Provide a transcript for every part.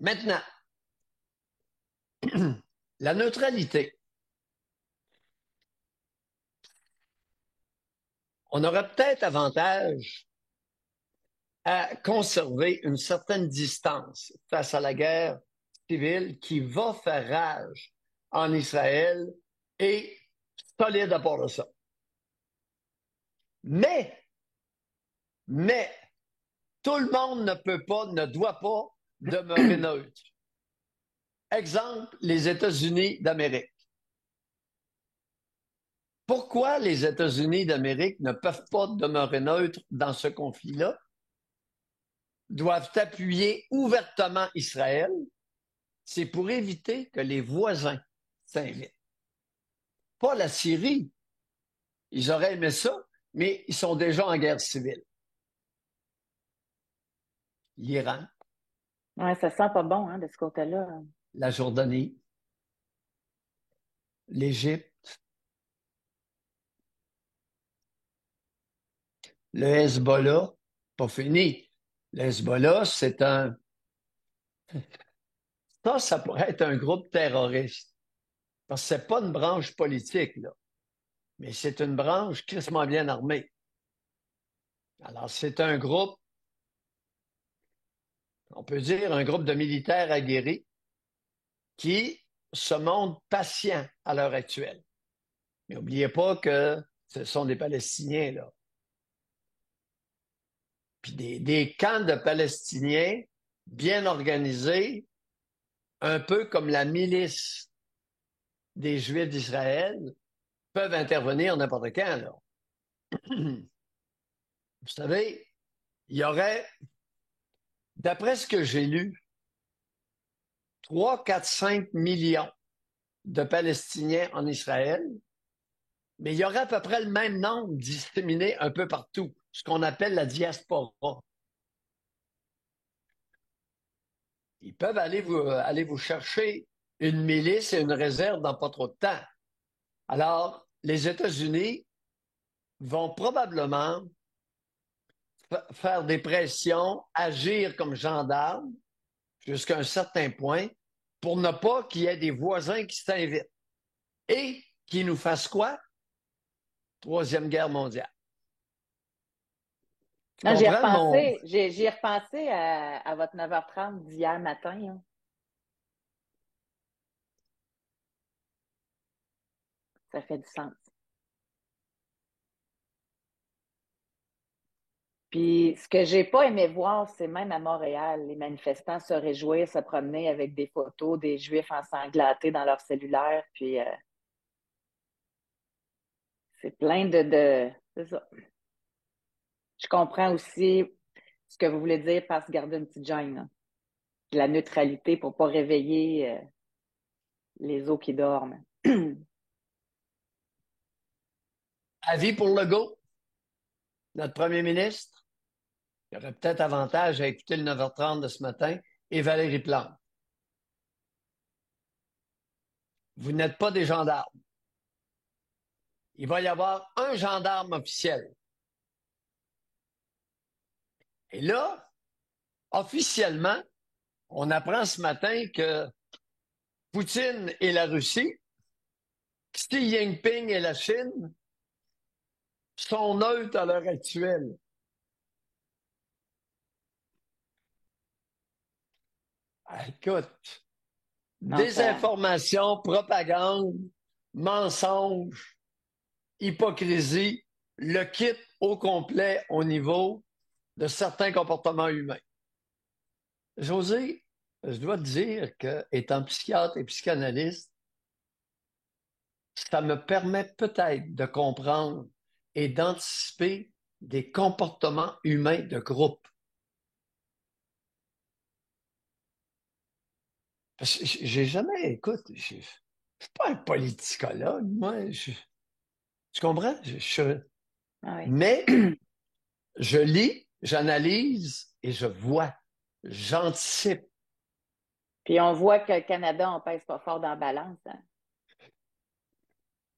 Maintenant, la neutralité. On aurait peut-être avantage à conserver une certaine distance face à la guerre civile qui va faire rage en Israël et solide à part de ça. Mais, tout le monde ne peut pas, ne doit pas demeurer neutre. Exemple, les États-Unis d'Amérique. Pourquoi les États-Unis d'Amérique ne peuvent pas demeurer neutres dans ce conflit-là? Doivent appuyer ouvertement Israël, c'est pour éviter que les voisins s'invitent. Pas la Syrie. Ils auraient aimé ça, mais ils sont déjà en guerre civile. L'Iran, Ouais, ça sent pas bon, hein, de ce côté-là. la Jordanie, l'Égypte, le Hezbollah, pas fini. Le Hezbollah, ça pourrait être un groupe terroriste. Parce que c'est pas une branche politique, là. Mais c'est une branche crissement bien armée. Alors, c'est un groupe, on peut dire un groupe de militaires aguerris qui se montrent patients à l'heure actuelle. Mais n'oubliez pas que ce sont des Palestiniens, là. Puis des camps de Palestiniens bien organisés, un peu comme la milice des Juifs d'Israël, peuvent intervenir n'importe quand, là. Vous savez, il y aurait, d'après ce que j'ai lu, 3, 4, 5 millions de Palestiniens en Israël, mais il y aurait à peu près le même nombre disséminés un peu partout, ce qu'on appelle la diaspora. Ils peuvent aller vous chercher une milice et une réserve dans pas trop de temps. Alors, les États-Unis vont probablement faire des pressions, agir comme gendarmes jusqu'à un certain point pour ne pas qu'il y ait des voisins qui s'invitent et qui nous fassent quoi? Troisième guerre mondiale. Tu Non, j'y ai comprends mon... repensé, j'y ai repensé à votre 9h30 d'hier matin, hein. Ça fait du sens. Puis, ce que j'ai pas aimé voir, c'est même à Montréal, les manifestants se réjouir, se promener avec des photos des Juifs ensanglantés dans leur cellulaire. Puis, c'est plein c'est ça. Je comprends aussi ce que vous voulez dire par se garder une petite gêne, là. La neutralité pour pas réveiller les os qui dorment. Avis pour Legault, notre premier ministre. Il y aurait peut-être avantage à écouter le 9h30 de ce matin et Valérie Plante. Vous n'êtes pas des gendarmes. Il va y avoir un gendarme officiel. Et là, officiellement, on apprend ce matin que Poutine et la Russie, Xi Jinping et la Chine sont neutres à l'heure actuelle. Ah, écoute, Non, ça. désinformation, propagande, mensonge, hypocrisie, le kit au complet au niveau de certains comportements humains. José, je dois te dire que, étant psychiatre et psychanalyste, ça me permet peut-être de comprendre et d'anticiper des comportements humains de groupe. Parce que j'ai jamais, écoute, je suis pas un politicologue, moi. Tu comprends? Ah Mais oui. je lis, j'analyse et je vois. J'anticipe. Puis on voit que le Canada, on pèse pas fort dans la balance, hein.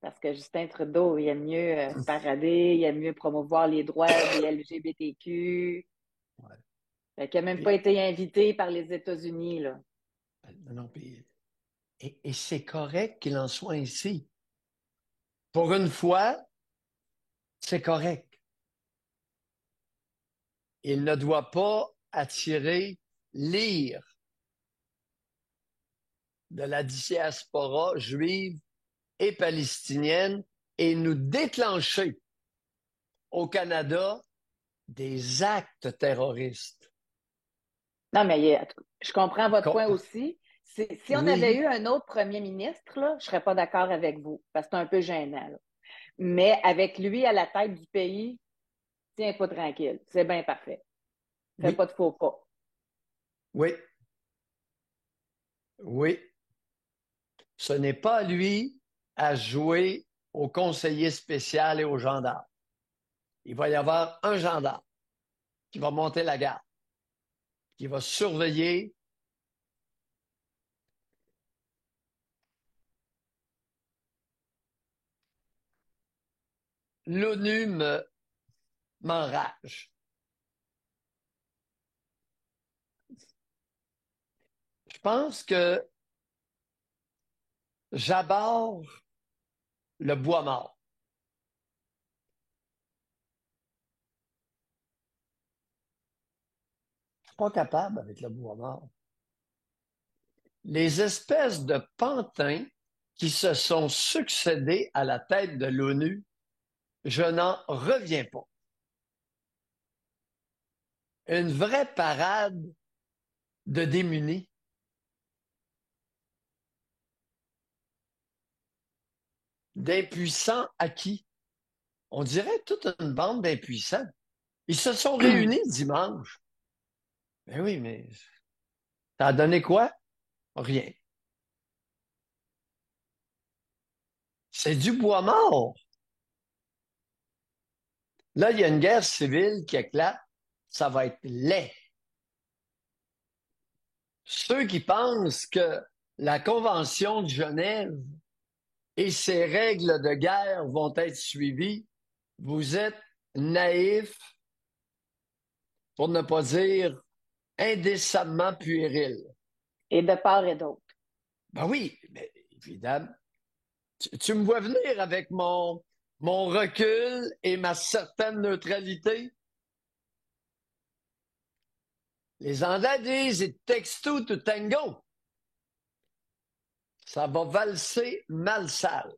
Parce que Justin Trudeau, il aime mieux parader, il aime mieux promouvoir les droits des LGBTQ. Ouais. Fait qu'il n'a même pas Puis, été invité par les États-Unis, là. Non, et c'est correct qu'il en soit ainsi. Pour une fois, c'est correct. Il ne doit pas attirer l'ire de la diaspora juive et palestinienne et nous déclencher au Canada des actes terroristes. Non, mais je comprends votre point aussi. Si on avait Oui, eu un autre premier ministre, là, je ne serais pas d'accord avec vous, parce que c'est un peu gênant. Là. Mais avec lui à la tête du pays, tiens-toi tranquille. C'est bien parfait. Fais oui, pas de faux pas. oui, oui. Ce n'est pas lui à jouer au conseiller spécial et aux gendarmes. Il va y avoir un gendarme qui va monter la garde, qui va surveiller l'ONU m'enrage. Je pense que j'aborde le bois mort. Je suis pas capable avec le bois mort. Les espèces de pantins qui se sont succédés à la tête de l'ONU, je n'en reviens pas. Une vraie parade de démunis. D'impuissants acquis. On dirait toute une bande d'impuissants. Ils se sont réunis dimanche. Ben oui, mais ça a donné quoi? Rien. C'est du bois mort. Là, il y a une guerre civile qui éclate. Ça va être laid. Ceux qui pensent que la Convention de Genève et ses règles de guerre vont être suivies, vous êtes naïfs, pour ne pas dire indécemment puéril. Et de part et d'autre. Ben oui, mais évidemment. Tu me vois venir avec mon recul et ma certaine neutralité? Les Anglais disent it takes two to tango. Ça va valser mal sale.